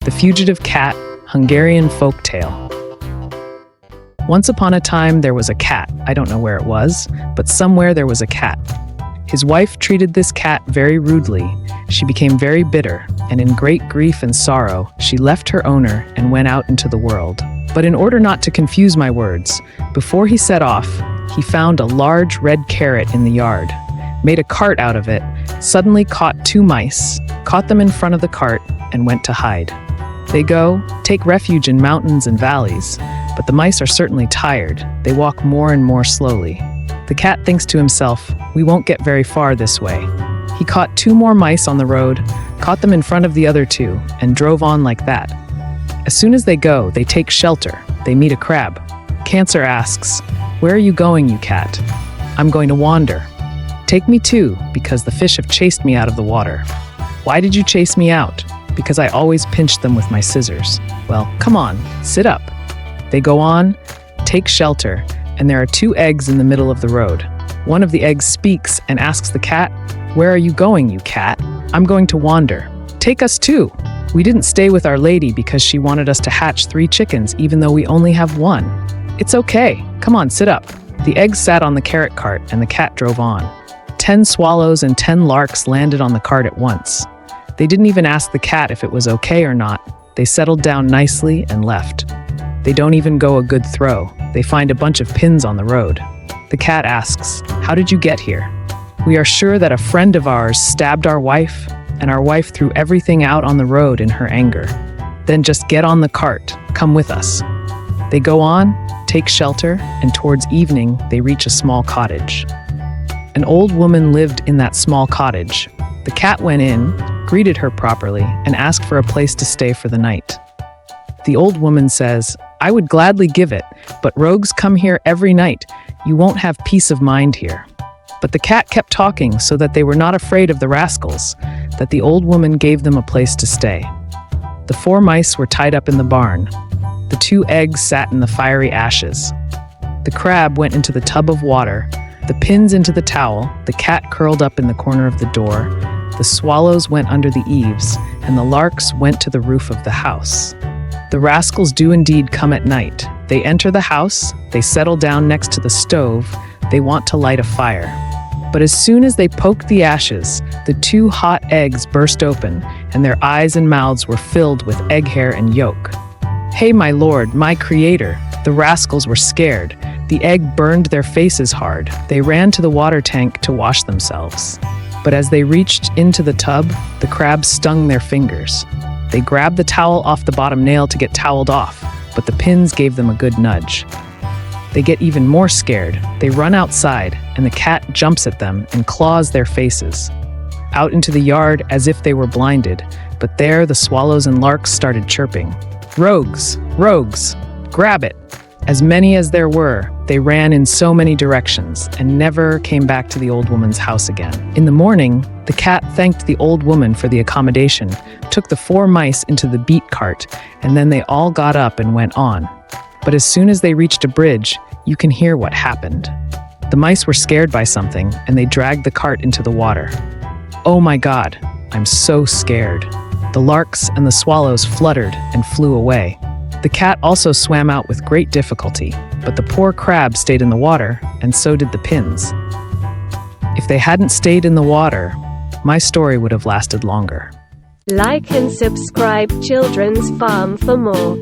The Fugitive Cat, Hungarian Folktale. Once upon a time there was a cat. I don't know where it was, but somewhere there was a cat. His wife treated this cat very rudely. She became very bitter, and in great grief and sorrow, she left her owner and went out into the world. But in order not to confuse my words, before he set off, he found a large red carrot in the yard, made a cart out of it, suddenly caught 2 mice, caught them in front of the cart, and went to hide. They go, take refuge in mountains and valleys, but the mice are certainly tired. They walk more and more slowly. The cat thinks to himself, we won't get very far this way. He caught 2 more mice on the road, caught them in front of the other 2, and drove on like that. As soon as they go, they take shelter. They meet a crab. Cancer asks, where are you going, you cat? I'm going to wander. Take me too, because the fish have chased me out of the water. Why did you chase me out? Because I always pinch them with my scissors. Well, come on, sit up. They go on, take shelter, and there are 2 eggs in the middle of the road. One of the eggs speaks and asks the cat, where are you going, you cat? I'm going to wander. Take us too. We didn't stay with our lady because she wanted us to hatch 3 chickens even though we only have 1. It's okay. Come on, sit up. The eggs sat on the carrot cart and the cat drove on. 10 swallows and 10 larks landed on the cart at once. They didn't even ask the cat if it was okay or not. They settled down nicely and left. They don't even go a good throw. They find a bunch of pins on the road. The cat asks, how did you get here? We are sure that a friend of ours stabbed our wife, and our wife threw everything out on the road in her anger. Then just get on the cart. Come with us. They go on, take shelter, and towards evening, they reach a small cottage. An old woman lived in that small cottage. The cat went in, greeted her properly, and asked for a place to stay for the night. The old woman says, I would gladly give it, but rogues come here every night. You won't have peace of mind here. But the cat kept talking so that they were not afraid of the rascals, that the old woman gave them a place to stay. The 4 mice were tied up in the barn. The 2 eggs sat in the fiery ashes. The crab went into the tub of water, the pins into the towel, the cat curled up in the corner of the door, the swallows went under the eaves, and the larks went to the roof of the house. The rascals do indeed come at night. They enter the house, they settle down next to the stove, they want to light a fire. But as soon as they poked the ashes, the 2 hot eggs burst open, and their eyes and mouths were filled with egg hair and yolk. Hey, my lord, my creator! The rascals were scared. The egg burned their faces hard. They ran to the water tank to wash themselves. But as they reached into the tub, the crabs stung their fingers. They grabbed the towel off the bottom nail to get toweled off, but the pins gave them a good nudge. They get even more scared. They run outside, and the cat jumps at them and claws their faces. Out into the yard as if they were blinded, but there the swallows and larks started chirping. Rogues! Rogues! Grab it! As many as there were, they ran in so many directions and never came back to the old woman's house again. In the morning, the cat thanked the old woman for the accommodation, took the 4 mice into the beet cart, and then they all got up and went on. But as soon as they reached a bridge, you can hear what happened. The mice were scared by something, and they dragged the cart into the water. Oh my God, I'm so scared. The larks and the swallows fluttered and flew away. The cat also swam out with great difficulty, but the poor crab stayed in the water, and so did the pins. If they hadn't stayed in the water, my story would have lasted longer. Like and subscribe Children's Farm for more.